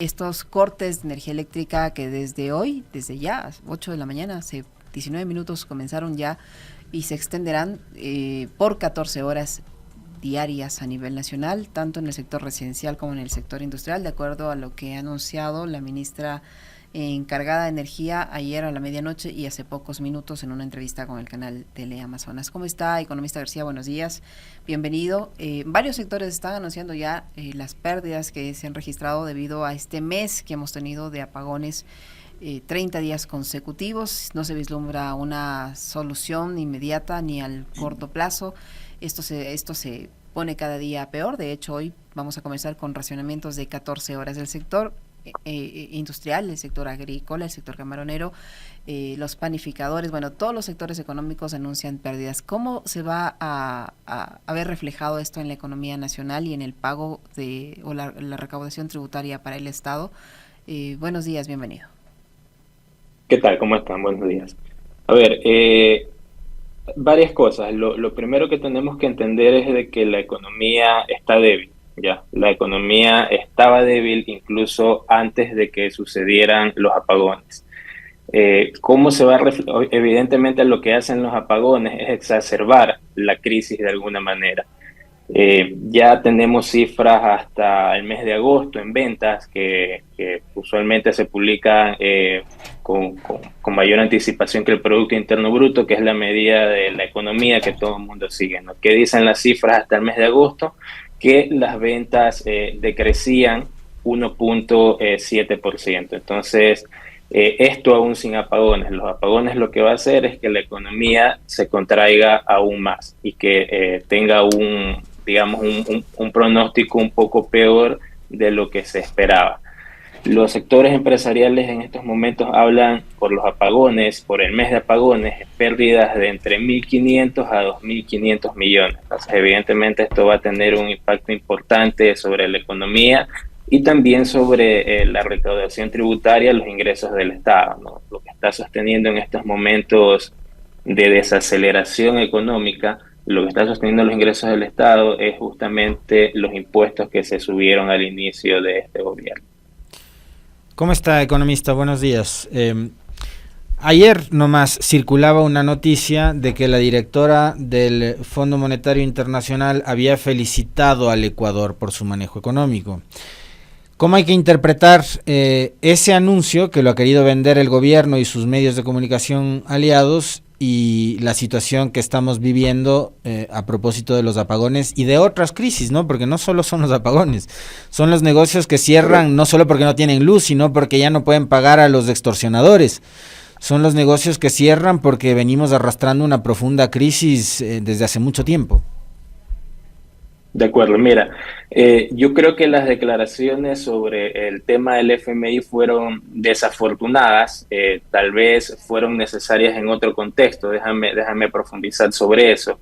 estos cortes de energía eléctrica que desde ya, 8 de la mañana, hace 19 minutos comenzaron ya y se extenderán por 14 horas diarias a nivel nacional, tanto en el sector residencial como en el sector industrial, de acuerdo a lo que ha anunciado la ministra encargada de energía ayer a la medianoche y hace pocos minutos en una entrevista con el canal Tele Amazonas. ¿Cómo está, economista García? Buenos días, bienvenido. Varios sectores están anunciando ya las pérdidas que se han registrado debido a este mes que hemos tenido de apagones, 30 días consecutivos. No se vislumbra una solución inmediata ni al corto plazo. Esto se pone cada día peor. De hecho, hoy vamos a comenzar con racionamientos de 14 horas del sector industrial, el sector agrícola, el sector camaronero, los panificadores, bueno, todos los sectores económicos anuncian pérdidas. ¿Cómo se va a ver reflejado esto en la economía nacional y en el pago o la recaudación tributaria para el Estado? Buenos días, bienvenido. ¿Qué tal? ¿Cómo están? Buenos días. A ver, varias cosas. Lo primero que tenemos que entender es de que la economía está débil, ¿ya? La economía estaba débil incluso antes de que sucedieran los apagones. ¿Cómo se va a reflejar? Evidentemente lo que hacen los apagones es exacerbar la crisis de alguna manera. Ya tenemos cifras hasta el mes de agosto en ventas que usualmente se publican con mayor anticipación que el Producto Interno Bruto, que es la medida de la economía que todo el mundo sigue, ¿no? ¿Qué dicen las cifras hasta el mes de agosto? Que las ventas decrecían 1,7%. Entonces, esto aún sin apagones. Los apagones lo que va a hacer es que la economía se contraiga aún más y que tenga digamos, un pronóstico un poco peor de lo que se esperaba. Los sectores empresariales en estos momentos hablan por los apagones, por el mes de apagones, pérdidas de entre 1.500 a 2.500 millones. Entonces, evidentemente esto va a tener un impacto importante sobre la economía y también sobre la recaudación tributaria, los ingresos del Estado, ¿no? Lo que está sosteniendo en estos momentos de desaceleración económica, lo que está sosteniendo los ingresos del Estado es justamente los impuestos que se subieron al inicio de este gobierno. ¿Cómo está, economista? Buenos días. Ayer nomás circulaba una noticia de que la directora del Fondo Monetario Internacional había felicitado al Ecuador por su manejo económico. ¿Cómo hay que interpretar ese anuncio que lo ha querido vender el gobierno y sus medios de comunicación aliados y la situación que estamos viviendo a propósito de los apagones y de otras crisis, ¿no? Porque no solo son los apagones, son los negocios que cierran no solo porque no tienen luz, sino porque ya no pueden pagar a los extorsionadores. Son los negocios que cierran porque venimos arrastrando una profunda crisis desde hace mucho tiempo. De acuerdo, mira, yo creo que las declaraciones sobre el tema del FMI fueron desafortunadas, tal vez fueron necesarias en otro contexto, déjame profundizar sobre eso.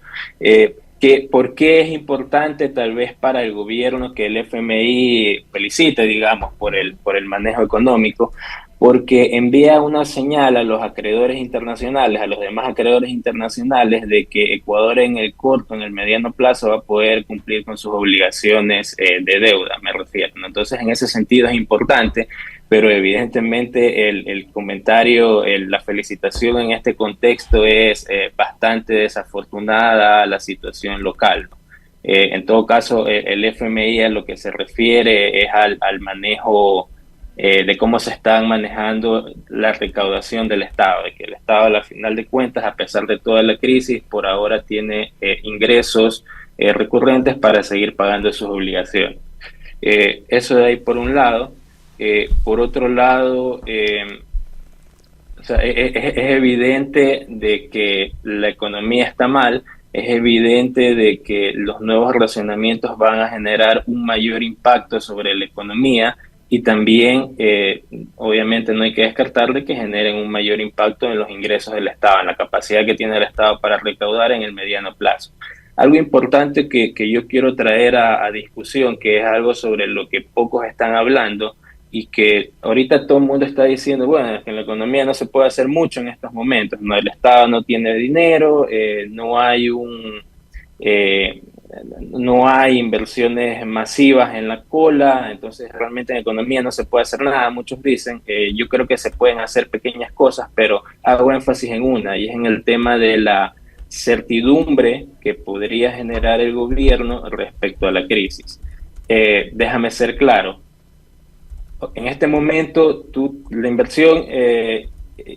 ¿Por qué es importante tal vez para el gobierno que el FMI felicite, digamos, por el manejo económico? Porque envía una señal a los acreedores internacionales, a los demás acreedores internacionales, de que Ecuador en el corto, en el mediano plazo va a poder cumplir con sus obligaciones de deuda, me refiero, ¿no? Entonces, en ese sentido es importante, pero evidentemente el comentario, la felicitación en este contexto es bastante desafortunada a la situación local, ¿no? En todo caso, el FMI a lo que se refiere es al manejo de cómo se están manejando la recaudación del Estado, de que el Estado a la final de cuentas, a pesar de toda la crisis, por ahora tiene ingresos recurrentes para seguir pagando sus obligaciones. Eso de ahí por un lado. Por otro lado, o sea, es evidente de que la economía está mal, es evidente de que los nuevos racionamientos van a generar un mayor impacto sobre la economía y también, obviamente, no hay que descartar de que generen un mayor impacto en los ingresos del Estado, en la capacidad que tiene el Estado para recaudar en el mediano plazo. Algo importante que yo quiero traer a discusión, que es algo sobre lo que pocos están hablando, y que ahorita todo el mundo está diciendo, bueno, es que en la economía no se puede hacer mucho en estos momentos, ¿no? El Estado no tiene dinero, no hay no hay inversiones masivas en la cola, entonces realmente en economía no se puede hacer nada. Muchos dicen, yo creo que se pueden hacer pequeñas cosas, pero hago énfasis en una, y es en el tema de la certidumbre que podría generar el gobierno respecto a la crisis. Déjame ser claro, en este momento la inversión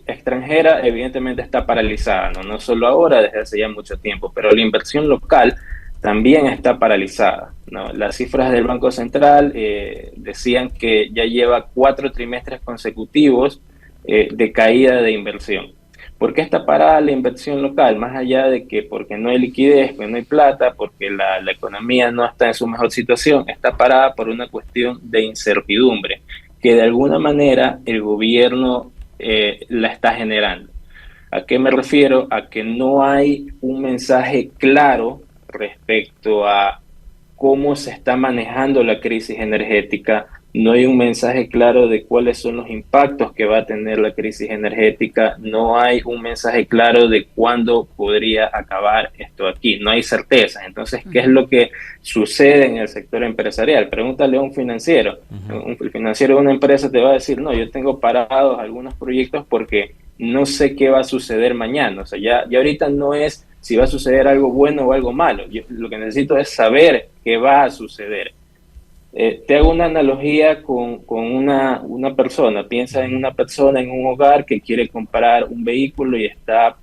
extranjera evidentemente está paralizada, ¿no? No solo ahora, desde hace ya mucho tiempo, pero la inversión local también está paralizada, ¿no? Las cifras del Banco Central decían que ya lleva 4 trimestres consecutivos de caída de inversión. ¿Por qué está parada la inversión local? Más allá de que porque no hay liquidez, porque no hay plata, porque la economía no está en su mejor situación, está parada por una cuestión de incertidumbre, que de alguna manera el gobierno la está generando. ¿A qué me refiero? A que no hay un mensaje claro respecto a cómo se está manejando la crisis energética, no hay un mensaje claro de cuáles son los impactos que va a tener la crisis energética, no hay un mensaje claro de cuándo podría acabar esto aquí, no hay certeza. Entonces, ¿qué es lo que sucede en el sector empresarial? Pregúntale a un financiero. Un financiero de una empresa te va a decir, no, yo tengo parados algunos proyectos porque no sé qué va a suceder mañana. O sea, ya ahorita no es si va a suceder algo bueno o algo malo. Yo lo que necesito es saber qué va a suceder. Te hago una analogía con una persona. Piensa en una persona en un hogar que quiere comprar un vehículo y está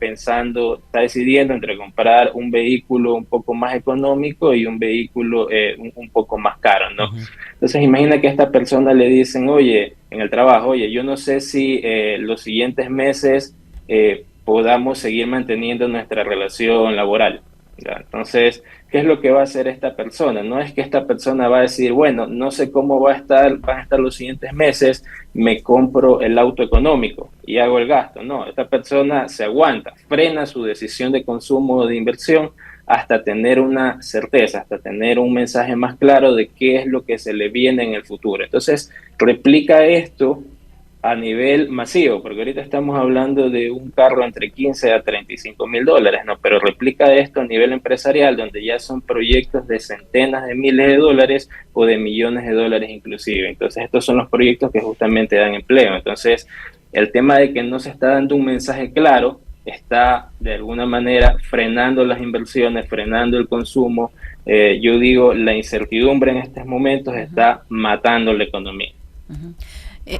decidiendo entre comprar un vehículo un poco más económico y un vehículo un poco más caro, ¿no? Entonces imagina que a esta persona le dicen, oye, en el trabajo, oye, yo no sé si los siguientes meses podamos seguir manteniendo nuestra relación laboral, ¿ya? Entonces, ¿qué es lo que va a hacer esta persona? No es que esta persona va a decir, van a estar los siguientes meses, me compro el auto económico y hago el gasto. No, esta persona se aguanta, frena su decisión de consumo o de inversión hasta tener una certeza, hasta tener un mensaje más claro de qué es lo que se le viene en el futuro. Entonces, replica esto a nivel masivo, porque ahorita estamos hablando de un carro entre 15 a 35 mil dólares, ¿no? Pero replica esto a nivel empresarial, donde ya son proyectos de centenas de miles de dólares o de millones de dólares inclusive. Entonces, estos son los proyectos que justamente dan empleo. Entonces, el tema de que no se está dando un mensaje claro está de alguna manera frenando las inversiones, frenando el consumo. Yo digo, la incertidumbre en estos momentos está matando la economía.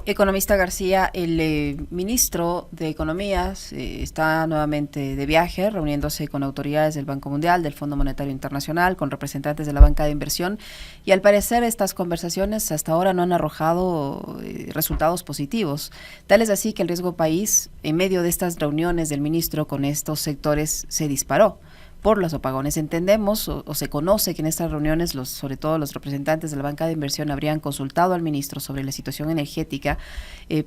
Economista García, el ministro de Economía está nuevamente de viaje, reuniéndose con autoridades del Banco Mundial, del Fondo Monetario Internacional, con representantes de la banca de inversión, y al parecer estas conversaciones hasta ahora no han arrojado resultados positivos. Tal es así que el riesgo país, en medio de estas reuniones del ministro con estos sectores, se disparó por los apagones. Entendemos o se conoce que en estas reuniones, sobre todo los representantes de la banca de inversión, habrían consultado al ministro sobre la situación energética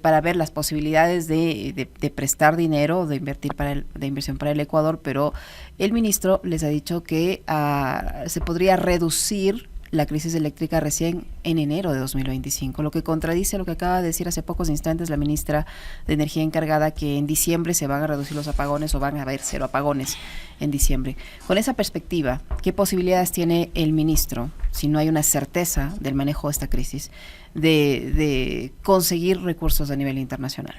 para ver las posibilidades de prestar dinero, de inversión para el Ecuador, pero el ministro les ha dicho que se podría reducir la crisis eléctrica recién en enero de 2025, lo que contradice lo que acaba de decir hace pocos instantes la ministra de Energía encargada, que en diciembre se van a reducir los apagones o van a haber 0 apagones en diciembre. Con esa perspectiva, ¿qué posibilidades tiene el ministro, si no hay una certeza del manejo de esta crisis, de conseguir recursos a nivel internacional?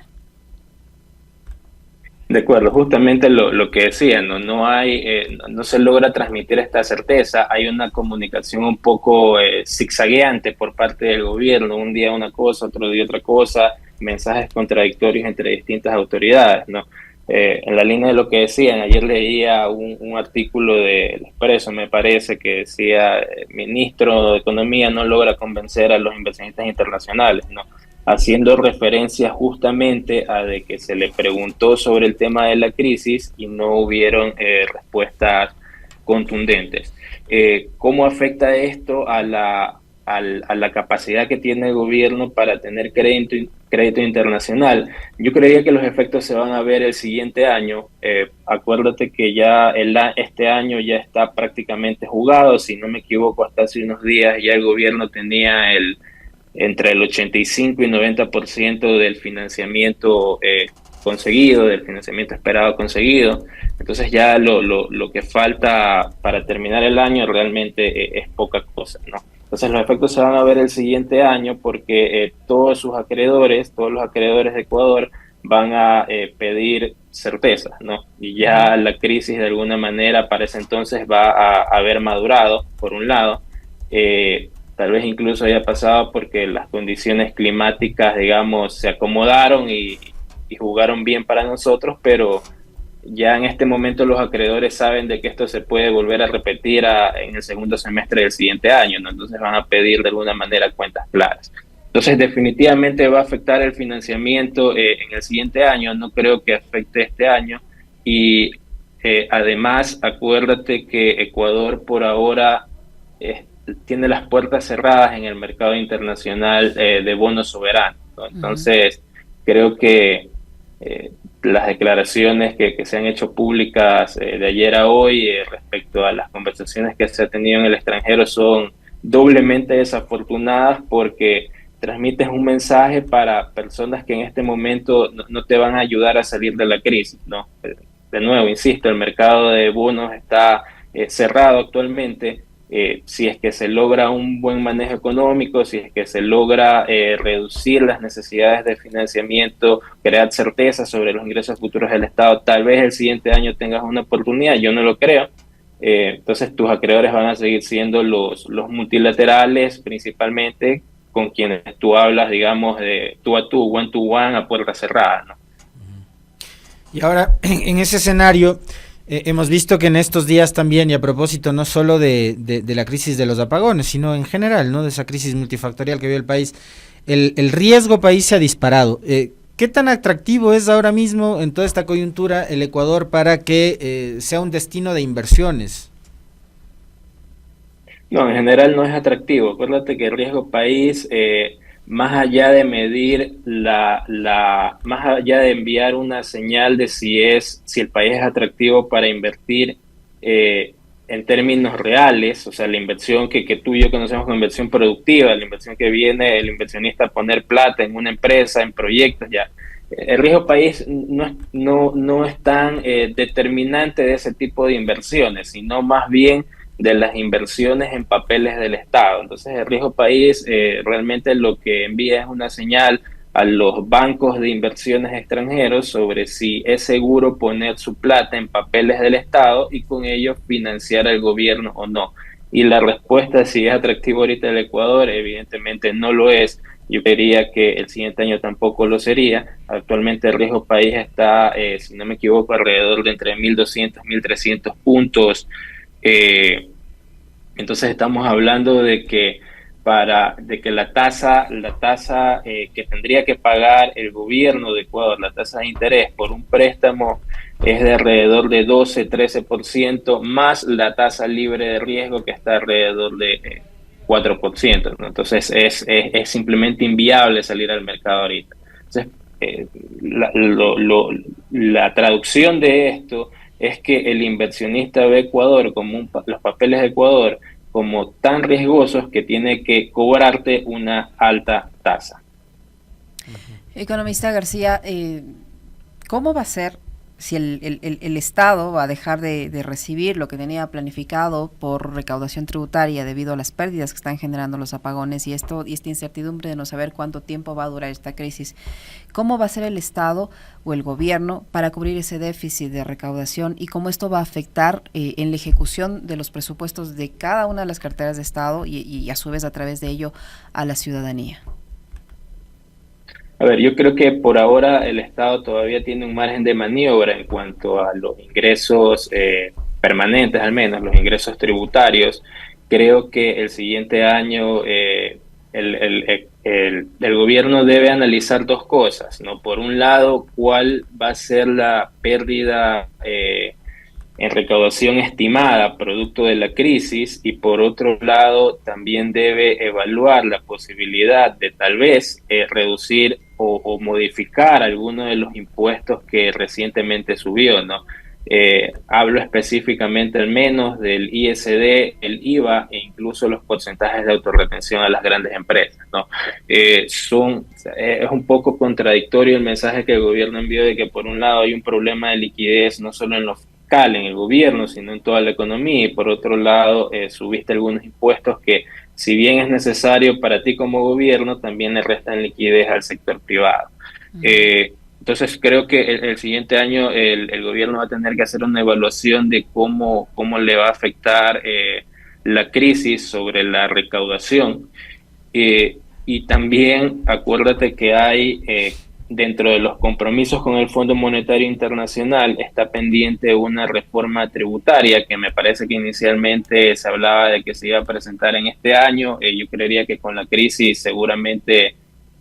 De acuerdo, justamente lo que decía, no se logra transmitir esta certeza, hay una comunicación un poco zigzagueante por parte del gobierno, un día una cosa, otro día otra cosa, mensajes contradictorios entre distintas autoridades, ¿no? En la línea de lo que decían, ayer leía un artículo del Expreso, me parece, que decía, el ministro de Economía no logra convencer a los inversionistas internacionales, ¿no? Haciendo referencia justamente a de que se le preguntó sobre el tema de la crisis y no hubieron respuestas contundentes. ¿Cómo afecta esto a la capacidad que tiene el gobierno para tener crédito internacional? Yo creía que los efectos se van a ver el siguiente año. Acuérdate que ya este año ya está prácticamente jugado, si no me equivoco, hasta hace unos días ya el gobierno tenía entre el 85 y 90% del financiamiento conseguido, del financiamiento esperado conseguido. Entonces ya lo que falta para terminar el año realmente es poca cosa, ¿no? Entonces los efectos se van a ver el siguiente año porque todos los acreedores de Ecuador van a pedir certezas, ¿no? Y ya la crisis de alguna manera para ese entonces va a haber madurado, por un lado. Tal vez incluso haya pasado porque las condiciones climáticas, digamos, se acomodaron y jugaron bien para nosotros, pero ya en este momento los acreedores saben de que esto se puede volver a repetir en el segundo semestre del siguiente año, ¿no? Entonces van a pedir de alguna manera cuentas claras. Entonces definitivamente va a afectar el financiamiento en el siguiente año, no creo que afecte este año. Y además acuérdate que Ecuador por ahora tiene las puertas cerradas en el mercado internacional de bonos soberanos, ¿no? Entonces creo que las declaraciones que se han hecho públicas de ayer a hoy respecto a las conversaciones que se han tenido en el extranjero son doblemente desafortunadas porque transmites un mensaje para personas que en este momento no te van a ayudar a salir de la crisis, ¿no? De nuevo, insisto, el mercado de bonos está cerrado actualmente. Si es que se logra un buen manejo económico, si es que se logra reducir las necesidades de financiamiento, crear certeza sobre los ingresos futuros del Estado, tal vez el siguiente año tengas una oportunidad, yo no lo creo. Entonces tus acreedores van a seguir siendo los multilaterales principalmente, con quienes tú hablas, digamos, de tú a tú, one to one, a puerta cerrada, ¿no? Y ahora, en ese escenario, hemos visto que en estos días también, y a propósito no solo de la crisis de los apagones, sino en general, ¿no?, de esa crisis multifactorial que vive el país, el riesgo país se ha disparado. ¿Qué tan atractivo es ahora mismo, en toda esta coyuntura, el Ecuador para que sea un destino de inversiones? No, en general no es atractivo. Acuérdate que el riesgo país, más allá de medir más allá de enviar una señal de si el país es atractivo para invertir en términos reales, o sea, la inversión que tú y yo conocemos como inversión productiva, la inversión que viene el inversionista a poner plata en una empresa, en proyectos, ya. El riesgo país no es tan determinante de ese tipo de inversiones, sino más bien de las inversiones en papeles del Estado. Entonces el riesgo país realmente lo que envía es una señal a los bancos de inversiones extranjeros sobre si es seguro poner su plata en papeles del Estado y con ello financiar al gobierno o no. Y la respuesta, si es atractivo ahorita el Ecuador, evidentemente no lo es. Yo diría que el siguiente año tampoco lo sería. Actualmente el riesgo país está, si no me equivoco, alrededor de entre 1.200, 1.300 puntos. Entonces estamos hablando de que la tasa que tendría que pagar el gobierno de Ecuador, la tasa de interés por un préstamo es de alrededor de 12-13%, más la tasa libre de riesgo que está alrededor de 4%, ¿no? Entonces es simplemente inviable salir al mercado ahorita. Entonces, la traducción de esto es que el inversionista ve Ecuador como los papeles de Ecuador como tan riesgosos que tiene que cobrarte una alta tasa. Economista García, ¿cómo va a ser si el Estado va a dejar de recibir lo que tenía planificado por recaudación tributaria debido a las pérdidas que están generando los apagones y esta incertidumbre de no saber cuánto tiempo va a durar esta crisis? ¿Cómo va a ser el Estado o el gobierno para cubrir ese déficit de recaudación y cómo esto va a afectar en la ejecución de los presupuestos de cada una de las carteras de Estado y a su vez a través de ello a la ciudadanía? A ver, yo creo que por ahora el Estado todavía tiene un margen de maniobra en cuanto a los ingresos permanentes, al menos los ingresos tributarios. Creo que el siguiente año el gobierno debe analizar dos cosas, ¿no? Por un lado, cuál va a ser la pérdida en recaudación estimada producto de la crisis, y por otro lado también debe evaluar la posibilidad de tal vez reducir o modificar algunos de los impuestos que recientemente subió, ¿no? Hablo específicamente al menos del ISD, el IVA e incluso los porcentajes de autorretención a las grandes empresas, ¿no? Es un poco contradictorio el mensaje que el gobierno envió de que por un lado hay un problema de liquidez no solo en lo fiscal, en el gobierno, sino en toda la economía, y por otro lado subiste algunos impuestos que, si bien es necesario para ti como gobierno, también le restan liquidez al sector privado. Entonces creo que el siguiente año el gobierno va a tener que hacer una evaluación de cómo le va a afectar la crisis sobre la recaudación. Y también acuérdate que hay, dentro de los compromisos con el Fondo Monetario Internacional, está pendiente una reforma tributaria que me parece que inicialmente se hablaba de que se iba a presentar en este año. Yo creería que con la crisis seguramente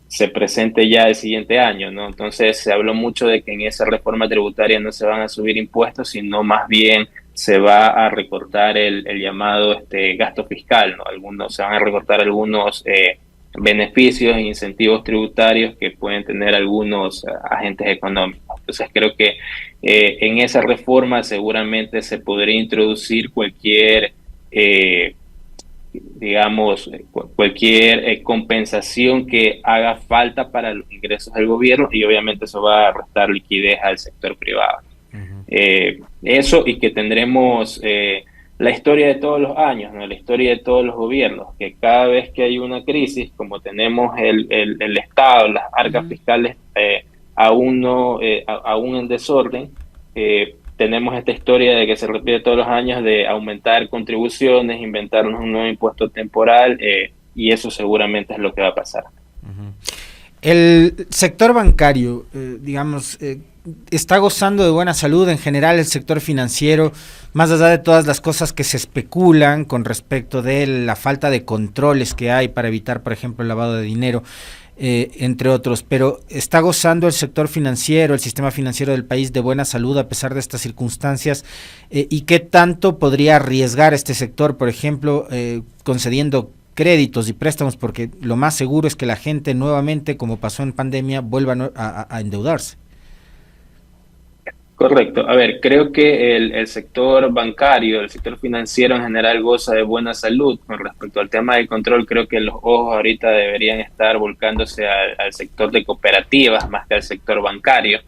se presente ya el siguiente año, ¿no? Entonces se habló mucho de que en esa reforma tributaria no se van a subir impuestos, sino más bien se va a recortar el llamado gasto fiscal, ¿no? Se van a recortar algunos beneficios e incentivos tributarios que pueden tener algunos agentes económicos. Entonces creo que en esa reforma seguramente se podría introducir cualquier compensación que haga falta para los ingresos del gobierno, y obviamente eso va a restar liquidez al sector privado. Eso, y que tendremos la historia de todos los años, ¿no? La historia de todos los gobiernos, que cada vez que hay una crisis, como tenemos el Estado, las arcas fiscales aún en desorden, tenemos esta historia de que se repite todos los años de aumentar contribuciones, inventarnos un nuevo impuesto temporal, y eso seguramente es lo que va a pasar. El sector bancario, está gozando de buena salud en general. El sector financiero, más allá de todas las cosas que se especulan con respecto de la falta de controles que hay para evitar, por ejemplo, el lavado de dinero, entre otros, pero ¿está gozando el sector financiero, el sistema financiero del país de buena salud a pesar de estas circunstancias? ¿Y qué tanto podría arriesgar este sector, por ejemplo, concediendo créditos y préstamos? Porque lo más seguro es que la gente nuevamente, como pasó en pandemia, vuelva a endeudarse. Correcto. A ver, creo que el sector bancario, el sector financiero en general goza de buena salud. Con respecto al tema del control, creo que los ojos ahorita deberían estar volcándose al sector de cooperativas más que al sector bancario.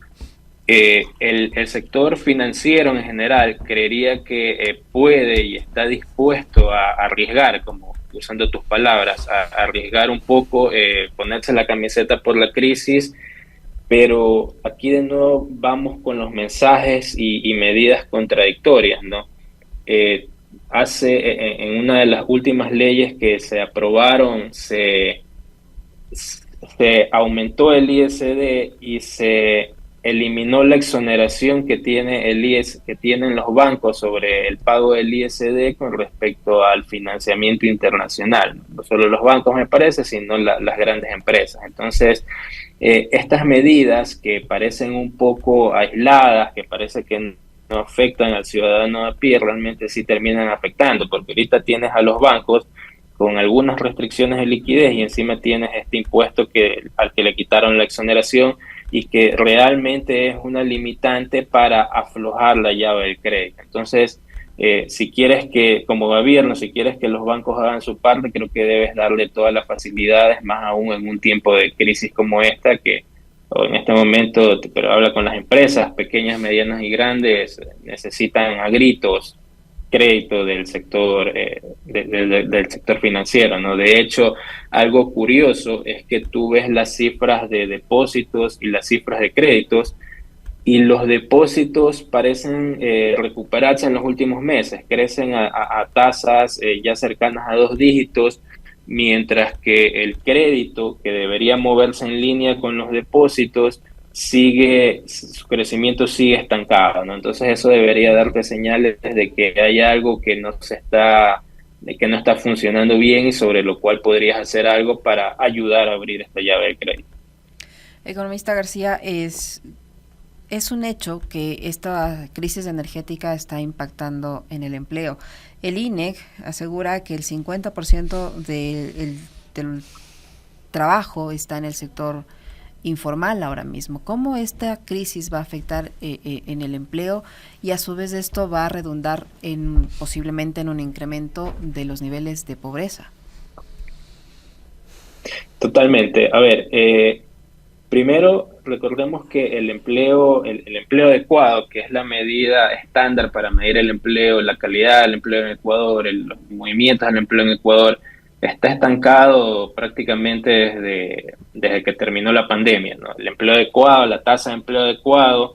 El sector financiero en general creería que puede y está dispuesto a arriesgar, como usando tus palabras, a arriesgar un poco, ponerse la camiseta por la crisis. Pero aquí de nuevo vamos con los mensajes y medidas contradictorias, ¿no? En una de las últimas leyes que se aprobaron, se aumentó el ISD y se eliminó la exoneración que tiene que tienen los bancos sobre el pago del ISD con respecto al financiamiento internacional. No solo los bancos, me parece, sino las grandes empresas. Entonces, estas medidas que parecen un poco aisladas, que parece que no afectan al ciudadano a pie, realmente sí terminan afectando, porque ahorita tienes a los bancos con algunas restricciones de liquidez y encima tienes este impuesto al que le quitaron la exoneración, y que realmente es una limitante para aflojar la llave del crédito. Entonces, si quieres que, como gobierno, si quieres que los bancos hagan su parte, creo que debes darle todas las facilidades, más aún en un tiempo de crisis como esta, que en este momento, pero habla con las empresas, pequeñas, medianas y grandes, necesitan a gritos crédito del sector del sector financiero, ¿no? De hecho, algo curioso es que tú ves las cifras de depósitos y las cifras de créditos, y los depósitos parecen recuperarse en los últimos meses, crecen a tasas ya cercanas a 2 dígitos, mientras que el crédito, que debería moverse en línea con los depósitos, su crecimiento sigue estancado, ¿no? Entonces eso debería darte señales de que hay algo que no está funcionando bien, y sobre lo cual podrías hacer algo para ayudar a abrir esta llave de crédito. Economista García, es un hecho que esta crisis energética está impactando en el empleo. El INEC asegura que el 50% del trabajo está en el sector informal ahora mismo. ¿Cómo esta crisis va a afectar en el empleo y a su vez esto va a redundar posiblemente en un incremento de los niveles de pobreza? Totalmente. A ver, primero recordemos que el empleo adecuado, que es la medida estándar para medir el empleo, la calidad del empleo en Ecuador, los movimientos del empleo en Ecuador, está estancado prácticamente desde que terminó la pandemia, ¿no? El empleo adecuado, la tasa de empleo adecuado,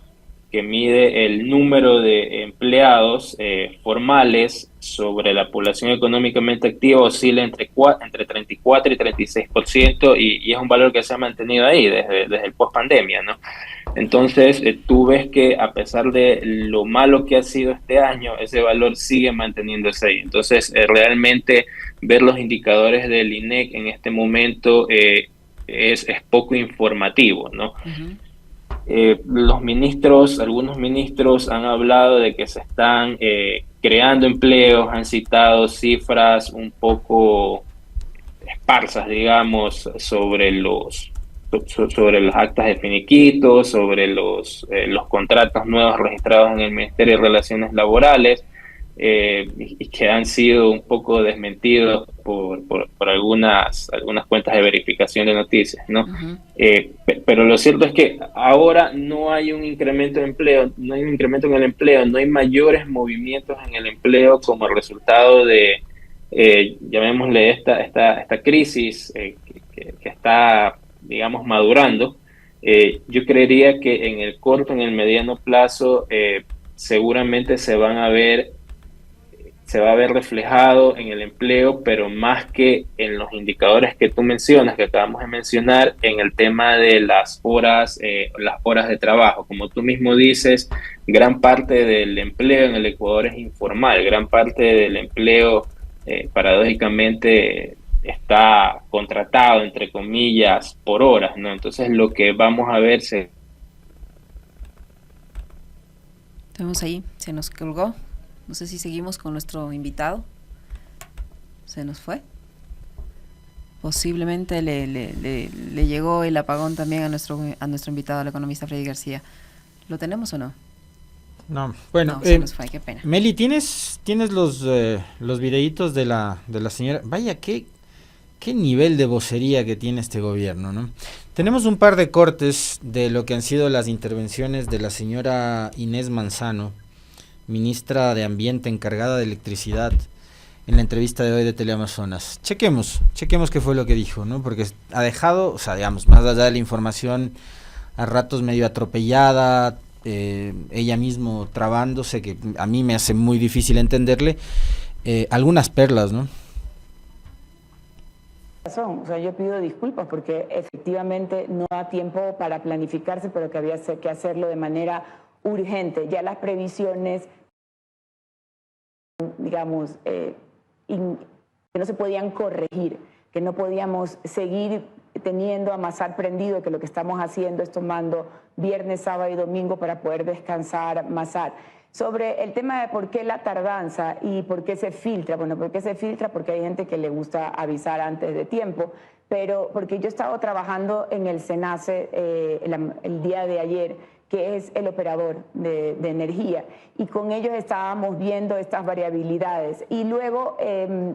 que mide el número de empleados formales sobre la población económicamente activa, oscila entre 34 y 36%, y es un valor que se ha mantenido ahí desde el post-pandemia, ¿no? Entonces, tú ves que a pesar de lo malo que ha sido este año, ese valor sigue manteniéndose ahí. Entonces, realmente ver los indicadores del INEC en este momento es poco informativo, ¿no? Uh-huh. Algunos ministros han hablado de que se están creando empleos, han citado cifras un poco esparsas, digamos, sobre los actas de finiquito, sobre los contratos nuevos registrados en el Ministerio de Relaciones Laborales, y que han sido un poco desmentidos por algunas cuentas de verificación de noticias, ¿no? Uh-huh. Pero lo cierto es que ahora no hay un incremento de empleo, no hay un incremento en el empleo, no hay mayores movimientos en el empleo como resultado de, llamémosle esta crisis que está, digamos, madurando. Yo creería que en el corto, en el mediano plazo, seguramente se va a ver reflejado en el empleo, pero más que en los indicadores que tú mencionas, que acabamos de mencionar, en el tema de las horas de trabajo. Como tú mismo dices, gran parte del empleo en el Ecuador es informal, gran parte del empleo, paradójicamente, está contratado, entre comillas, por horas, ¿no? Entonces, lo que vamos a ver Tenemos ahí, se nos colgó. No sé si seguimos con nuestro invitado. ¿Se nos fue? Posiblemente le llegó el apagón también a nuestro invitado, al economista Freddy García. ¿Lo tenemos o no? No, bueno. No, se nos fue, qué pena. Meli, ¿tienes los videitos de la señora? Vaya, qué nivel de vocería que tiene este gobierno, ¿no? Tenemos un par de cortes de lo que han sido las intervenciones de la señora Inés Manzano, ministra de Ambiente encargada de electricidad, en la entrevista de hoy de Teleamazonas. Chequemos qué fue lo que dijo, ¿no? Porque ha dejado, o sea, digamos, más allá de la información a ratos medio atropellada, ella mismo trabándose, que a mí me hace muy difícil entenderle, algunas perlas, ¿no? O sea, yo pido disculpas porque efectivamente no da tiempo para planificarse, pero que había que hacerlo de manera urgente. Ya las previsiones, digamos, que no se podían corregir, que no podíamos seguir teniendo a Masar prendido, que lo que estamos haciendo es tomando viernes, sábado y domingo para poder descansar Masar. Sobre el tema de por qué la tardanza y por qué se filtra. Bueno, ¿por qué se filtra? Porque hay gente que le gusta avisar antes de tiempo, pero porque yo he estado trabajando en el SENACE el día de ayer, que es el operador de energía, y con ellos estábamos viendo estas variabilidades. Y luego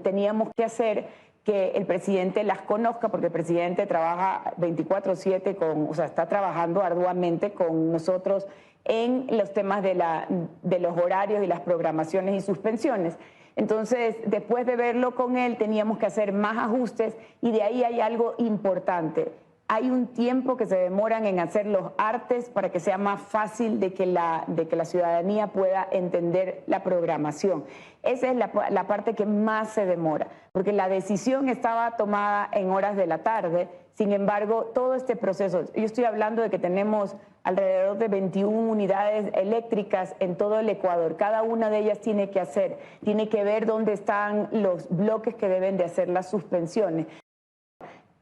teníamos que hacer que el presidente las conozca, porque el presidente trabaja 24/7 o sea, está trabajando arduamente con nosotros en los temas de los horarios y las programaciones y suspensiones. Entonces, después de verlo con él, teníamos que hacer más ajustes, y de ahí hay algo importante. Hay un tiempo que se demoran en hacer los artes para que sea más fácil de que la ciudadanía pueda entender la programación. Esa es la parte que más se demora, porque la decisión estaba tomada en horas de la tarde. Sin embargo, todo este proceso, yo estoy hablando de que tenemos alrededor de 21 unidades eléctricas en todo el Ecuador. Cada una de ellas tiene que ver dónde están los bloques que deben de hacer las suspensiones.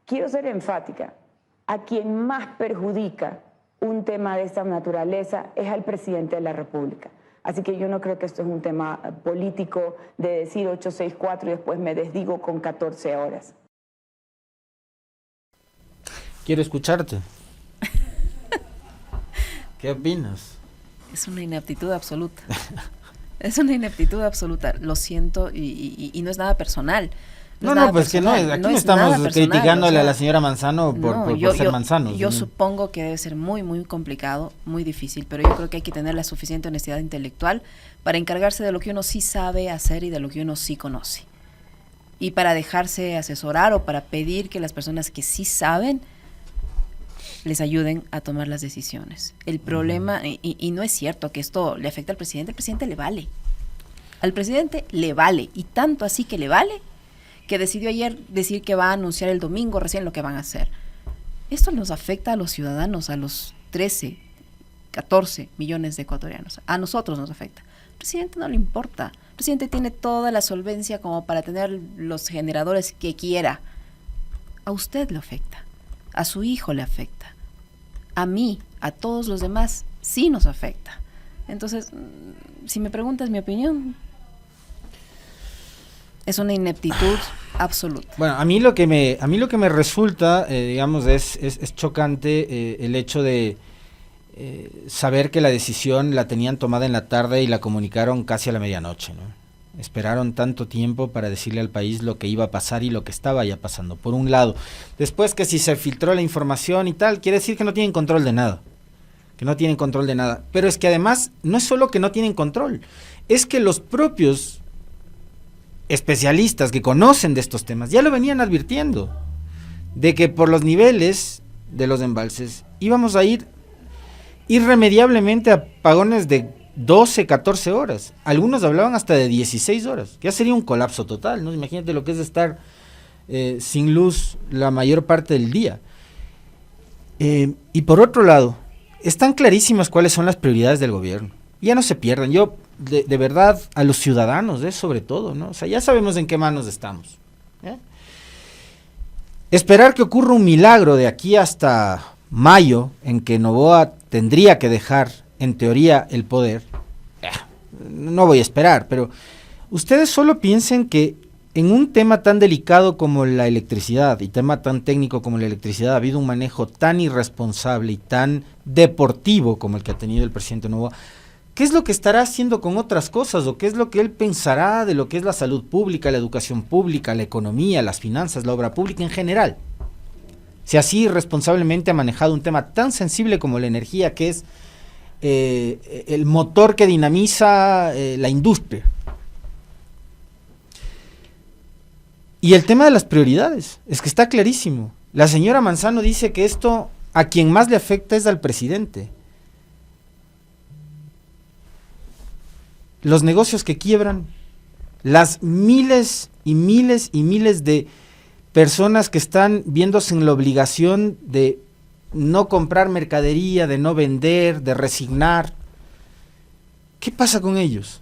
Quiero ser enfática. A quien más perjudica un tema de esta naturaleza es al presidente de la República. Así que yo no creo que esto es un tema político de decir 864 y después me desdigo con 14 horas. Quiero escucharte. ¿Qué opinas? Es una ineptitud absoluta. Es una ineptitud absoluta. Lo siento y no es nada personal. Pues que no, aquí no estamos criticándole a la señora Manzano por ser Manzano. Yo supongo que debe ser muy, muy complicado, muy difícil, pero yo creo que hay que tener la suficiente honestidad intelectual para encargarse de lo que uno sí sabe hacer y de lo que uno sí conoce. Y para dejarse asesorar o para pedir que las personas que sí saben les ayuden a tomar las decisiones. El problema, y no es cierto que esto le afecte al presidente le vale. Al presidente le vale, y tanto así que le vale, que decidió ayer decir que va a anunciar el domingo recién lo que van a hacer. Esto nos afecta a los ciudadanos, a los 13, 14 millones de ecuatorianos. A nosotros nos afecta. Al presidente no le importa. El presidente tiene toda la solvencia como para tener los generadores que quiera. A usted le afecta. A su hijo le afecta. A mí, a todos los demás, sí nos afecta. Entonces, si me preguntas mi opinión, es una ineptitud absoluta. Bueno, a mí lo que me resulta, digamos, es chocante el hecho de saber que la decisión la tenían tomada en la tarde y la comunicaron casi a la medianoche, ¿no? Esperaron tanto tiempo para decirle al país lo que iba a pasar y lo que estaba ya pasando, por un lado. Después que si se filtró la información y tal, quiere decir que no tienen control de nada. Pero es que además, no es solo que no tienen control, es que los propios especialistas que conocen de estos temas ya lo venían advirtiendo, de que por los niveles de los embalses íbamos a ir irremediablemente a apagones de 12, 14 horas. Algunos hablaban hasta de 16 horas. Ya sería un colapso total, ¿no? Imagínate lo que es estar sin luz la mayor parte del día. Y por otro lado, están clarísimas cuáles son las prioridades del gobierno. Ya no se pierdan. Yo, de verdad, a los ciudadanos, sobre todo, ¿no? O sea, ya sabemos en qué manos estamos. Esperar que ocurra un milagro de aquí hasta mayo, en que Noboa tendría que dejar en teoría el poder, no voy a esperar, pero ustedes solo piensen que en un tema tan delicado como la electricidad y tema tan técnico como la electricidad ha habido un manejo tan irresponsable y tan deportivo como el que ha tenido el presidente Noboa. ¿Qué es lo que estará haciendo con otras cosas o qué es lo que él pensará de lo que es la salud pública, la educación pública, la economía, las finanzas, la obra pública en general? Si así irresponsablemente ha manejado un tema tan sensible como la energía, que es el motor que dinamiza la industria. Y el tema de las prioridades, es que está clarísimo. La señora Manzano dice que esto a quien más le afecta es al presidente. Los negocios que quiebran, las miles y miles y miles de personas que están viéndose en la obligación de no comprar mercadería, de no vender, de resignar. ¿Qué pasa con ellos?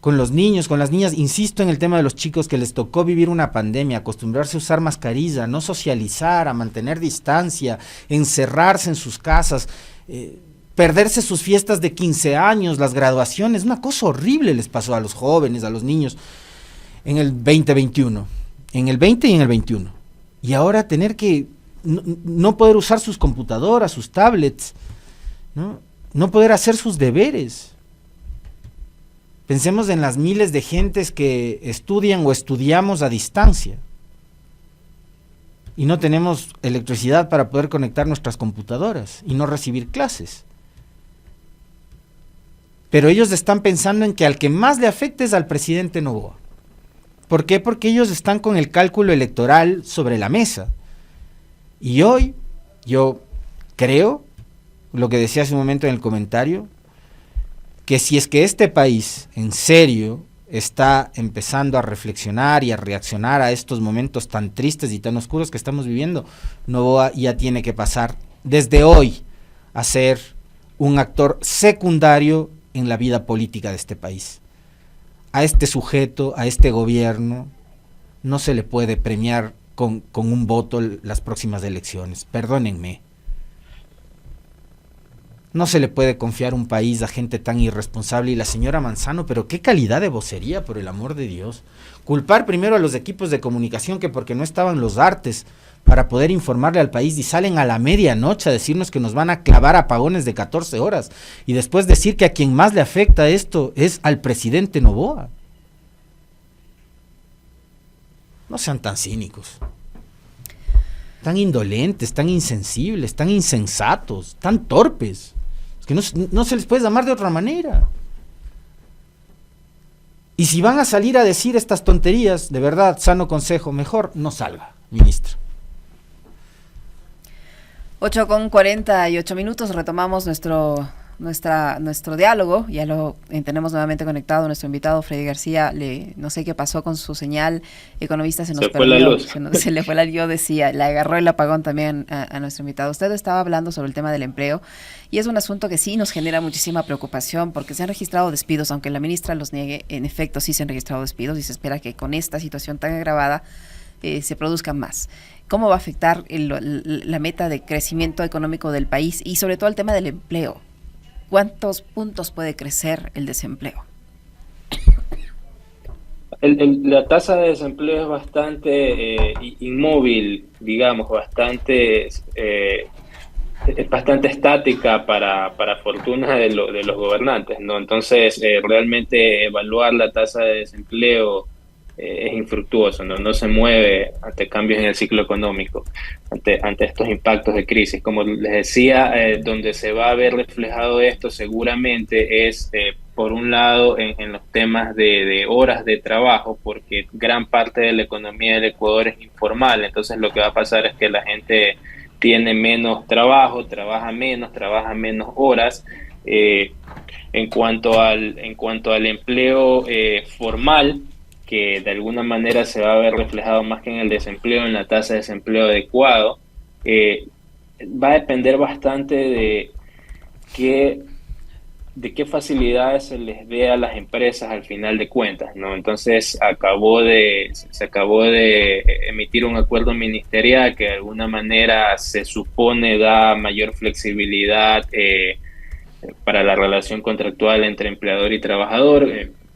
Con los niños, con las niñas. Insisto en el tema de los chicos que les tocó vivir una pandemia, acostumbrarse a usar mascarilla, no socializar, a mantener distancia, encerrarse en sus casas, perderse sus fiestas de 15 años, las graduaciones. Una cosa horrible les pasó a los jóvenes, a los niños en el 2021, en el 20 y en el 21. Y ahora tener que no poder usar sus computadoras, sus tablets, no poder hacer sus deberes. Pensemos en las miles de gentes que estudian o estudiamos a distancia y no tenemos electricidad para poder conectar nuestras computadoras y no recibir clases. Pero ellos están pensando en que al que más le afecte es al presidente Noboa. ¿Por qué? Porque ellos están con el cálculo electoral sobre la mesa. Y hoy, yo creo, lo que decía hace un momento en el comentario, que si es que este país, en serio, está empezando a reflexionar y a reaccionar a estos momentos tan tristes y tan oscuros que estamos viviendo, Noboa ya tiene que pasar desde hoy a ser un actor secundario en la vida política de este país. A este sujeto, a este gobierno, no se le puede premiar con un voto las próximas elecciones, perdónenme. No se le puede confiar un país a gente tan irresponsable. Y la señora Manzano, pero qué calidad de vocería, por el amor de Dios. Culpar primero a los equipos de comunicación que porque no estaban los artes para poder informarle al país, y salen a la medianoche a decirnos que nos van a clavar apagones de 14 horas. Y después decir que a quien más le afecta esto es al presidente Noboa. No sean tan cínicos, tan indolentes, tan insensibles, tan insensatos, tan torpes. Es que no se les puede llamar de otra manera. Y si van a salir a decir estas tonterías, de verdad, sano consejo, mejor no salga, ministra. 8:48, retomamos nuestro diálogo. Ya lo tenemos nuevamente conectado nuestro invitado Freddy García. No sé qué pasó con su señal, economista, se nos perdió. Fue la luz. Se le fue la luz, yo decía, le agarró el apagón también a nuestro invitado. Usted estaba hablando sobre el tema del empleo y es un asunto que sí nos genera muchísima preocupación porque se han registrado despidos, aunque la ministra los niegue, en efecto sí se han registrado despidos y se espera que con esta situación tan agravada se produzcan más. ¿Cómo va a afectar la meta de crecimiento económico del país y sobre todo el tema del empleo? ¿Cuántos puntos puede crecer el desempleo? La tasa de desempleo es bastante inmóvil, digamos, es bastante estática para fortuna de los gobernantes, ¿no? Entonces, realmente evaluar la tasa de desempleo es infructuoso, no se mueve ante cambios en el ciclo económico, ante estos impactos de crisis. Como les decía, donde se va a ver reflejado esto seguramente es, por un lado, en los temas de horas de trabajo, porque gran parte de la economía del Ecuador es informal. Entonces lo que va a pasar es que la gente tiene menos trabajo, trabaja menos horas. En cuanto al empleo formal, que de alguna manera se va a ver reflejado más que en el desempleo, en la tasa de desempleo adecuado, va a depender bastante de qué facilidades se les dé a las empresas al final de cuentas, ¿no? Entonces se acabó de emitir un acuerdo ministerial que de alguna manera se supone da mayor flexibilidad para la relación contractual entre empleador y trabajador.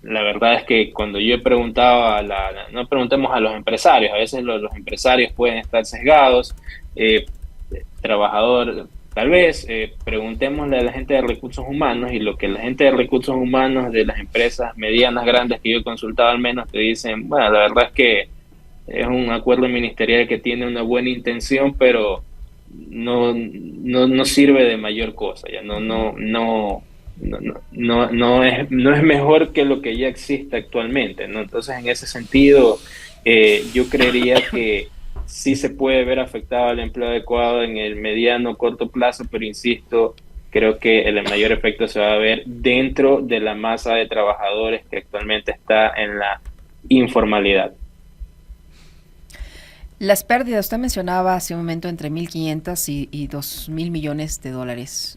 La verdad es que cuando yo preguntaba, no preguntemos a los empresarios, a veces los empresarios pueden estar sesgados, trabajador tal vez, preguntémosle a la gente de recursos humanos, y lo que la gente de recursos humanos de las empresas medianas, grandes que yo he consultado al menos, te dicen, bueno, la verdad es que es un acuerdo ministerial que tiene una buena intención, pero no sirve de mayor cosa, ya no es mejor que lo que ya existe actualmente, ¿no? Entonces, en ese sentido, yo creería que sí se puede ver afectado el empleo adecuado en el mediano corto plazo, pero insisto, creo que el mayor efecto se va a ver dentro de la masa de trabajadores que actualmente está en la informalidad. Las pérdidas, usted mencionaba hace un momento entre 1.500 y 2.000 millones de dólares.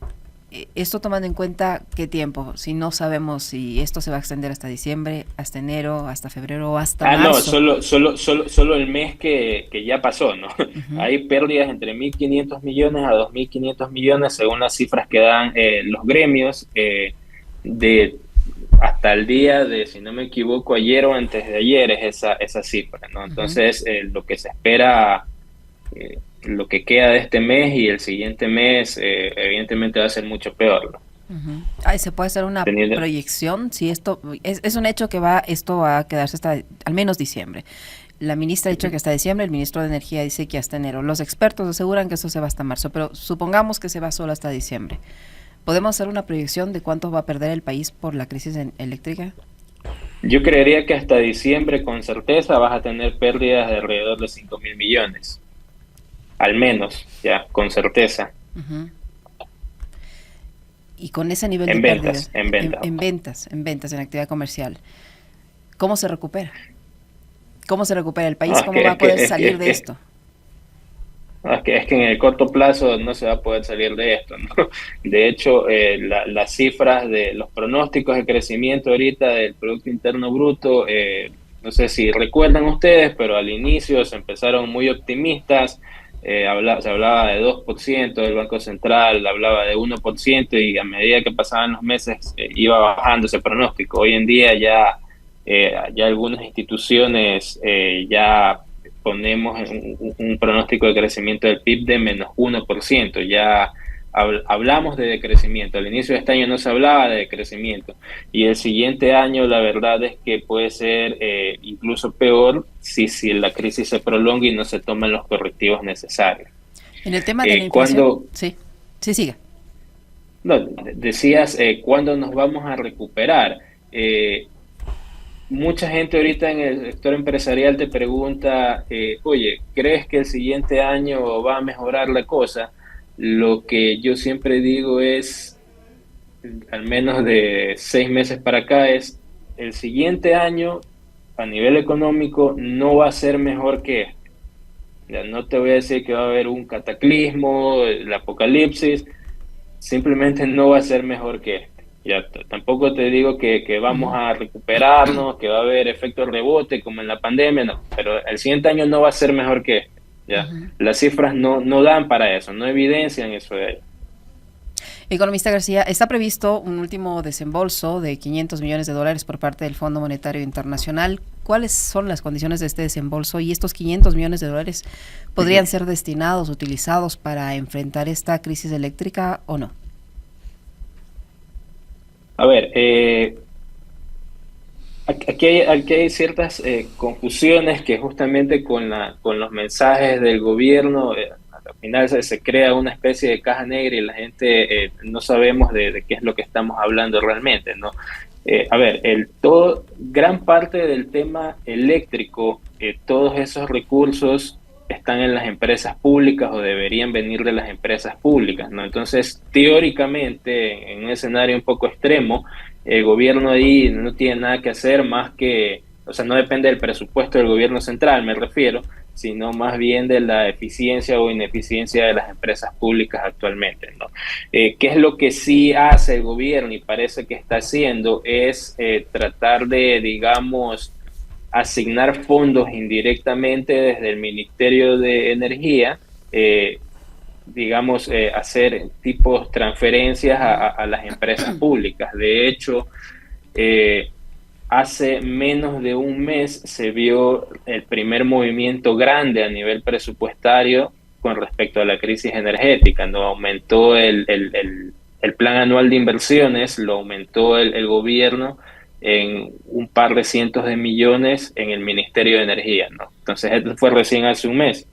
Esto tomando en cuenta qué tiempo, si no sabemos si esto se va a extender hasta diciembre, hasta enero, hasta febrero o hasta marzo. No, solo el mes que ya pasó, ¿no? Uh-huh. Hay pérdidas entre 1.500 millones a 2.500 millones según las cifras que dan los gremios, de hasta el día de, si no me equivoco, ayer o antes de ayer es esa cifra, ¿no? Entonces, lo que se espera, lo que queda de este mes y el siguiente mes, evidentemente va a ser mucho peor, ¿no? ¿Se puede hacer una proyección? Si esto es un hecho que esto va a quedarse hasta al menos diciembre. La ministra ha dicho que hasta diciembre, el ministro de Energía dice que hasta enero. Los expertos aseguran que esto se va hasta marzo, pero supongamos que se va solo hasta diciembre. ¿Podemos hacer una proyección de cuánto va a perder el país por la crisis eléctrica? Yo creería que hasta diciembre con certeza vas a tener pérdidas de alrededor de 5.000 millones. Al menos, ya, con certeza. Uh-huh. Y con ese nivel de pérdidas. En ventas, en actividad comercial. ¿Cómo se recupera? ¿Cómo se recupera el país? ¿Cómo va a poder salir de esto? Es que en el corto plazo no se va a poder salir de esto, ¿no? De hecho, las cifras de los pronósticos de crecimiento ahorita del Producto Interno Bruto, no sé si recuerdan ustedes, pero al inicio se empezaron muy optimistas, se hablaba de 2%, del Banco Central hablaba de 1%, y a medida que pasaban los meses iba bajando ese pronóstico. Hoy en día ya algunas instituciones ya ponemos un pronóstico de crecimiento del PIB de -1%. Ya hablamos de decrecimiento. Al inicio de este año no se hablaba de decrecimiento, y el siguiente año la verdad es que puede ser incluso peor si la crisis se prolonga y no se toman los correctivos necesarios. En el tema de la inflación, sí, siga. No, decías, ¿cuándo nos vamos a recuperar? Mucha gente ahorita en el sector empresarial te pregunta, oye, ¿crees que el siguiente año va a mejorar la cosa? Lo que yo siempre digo es, al menos de 6 meses para acá, es el siguiente año a nivel económico no va a ser mejor que este. Ya no te voy a decir que va a haber un cataclismo, el apocalipsis, simplemente no va a ser mejor que este. Ya tampoco te digo que vamos a recuperarnos, que va a haber efecto rebote como en la pandemia, no, pero el siguiente año no va a ser mejor que este. ¿Ya? Las cifras no dan para eso, no evidencian eso de ahí. Economista García, está previsto un último desembolso de $500 millones por parte del Fondo Monetario Internacional. ¿Cuáles son las condiciones de este desembolso? ¿Y estos $500 millones podrían ser destinados, utilizados para enfrentar esta crisis eléctrica o no? A ver, aquí hay ciertas confusiones que justamente con los mensajes del gobierno, al final se crea una especie de caja negra y la gente no sabemos de qué es lo que estamos hablando realmente, ¿no? A ver, gran parte del tema eléctrico, todos esos recursos están en las empresas públicas o deberían venir de las empresas públicas, ¿no? Entonces, teóricamente, en un escenario un poco extremo, el gobierno ahí no tiene nada que hacer más que, o sea, no depende del presupuesto del gobierno central, me refiero, sino más bien de la eficiencia o ineficiencia de las empresas públicas actualmente, ¿no? ¿Qué es lo que sí hace el gobierno y parece que está haciendo? Es tratar de, digamos, asignar fondos indirectamente desde el Ministerio de Energía, digamos, hacer tipos transferencias a las empresas públicas. De hecho, hace menos de un mes se vio el primer movimiento grande a nivel presupuestario con respecto a la crisis energética, ¿no? Aumentó el plan anual de inversiones, lo aumentó el gobierno en un par de cientos de millones en el Ministerio de Energía, ¿no? Entonces, esto fue recién hace un mes.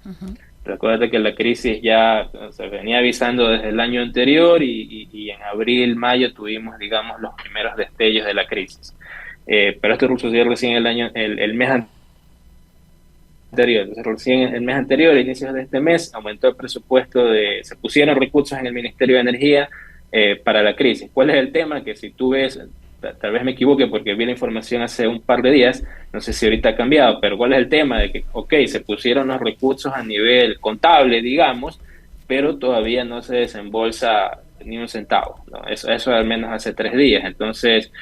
Recuerda que la crisis ya se venía avisando desde el año anterior y en abril, mayo tuvimos, digamos, los primeros destellos de la crisis. Pero esto sucedió recién el mes anterior. Entonces, recién el mes anterior, a inicios de este mes, aumentó el presupuesto, se pusieron recursos en el Ministerio de Energía para la crisis. ¿Cuál es el tema? Que si tú ves, tal vez me equivoque porque vi la información hace un par de días, no sé si ahorita ha cambiado, pero ¿cuál es el tema? De que, se pusieron los recursos a nivel contable, digamos, pero todavía no se desembolsa ni un centavo, ¿no? Eso al menos hace 3 días. Entonces,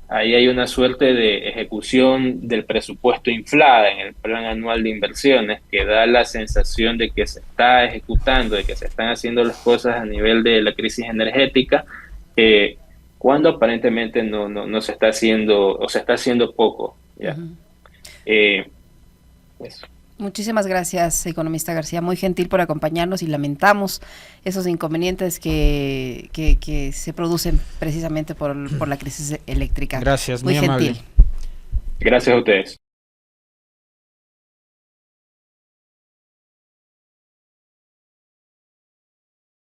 ahí hay una suerte de ejecución del presupuesto inflada en el plan anual de inversiones que da la sensación de que se está ejecutando, de que se están haciendo las cosas a nivel de la crisis energética, cuando aparentemente no se está haciendo, o se está haciendo poco, ¿ya? Eso. Muchísimas gracias, economista García, muy gentil por acompañarnos y lamentamos esos inconvenientes que se producen precisamente por la crisis eléctrica. Gracias, muy gentil. Amable. Gracias a ustedes.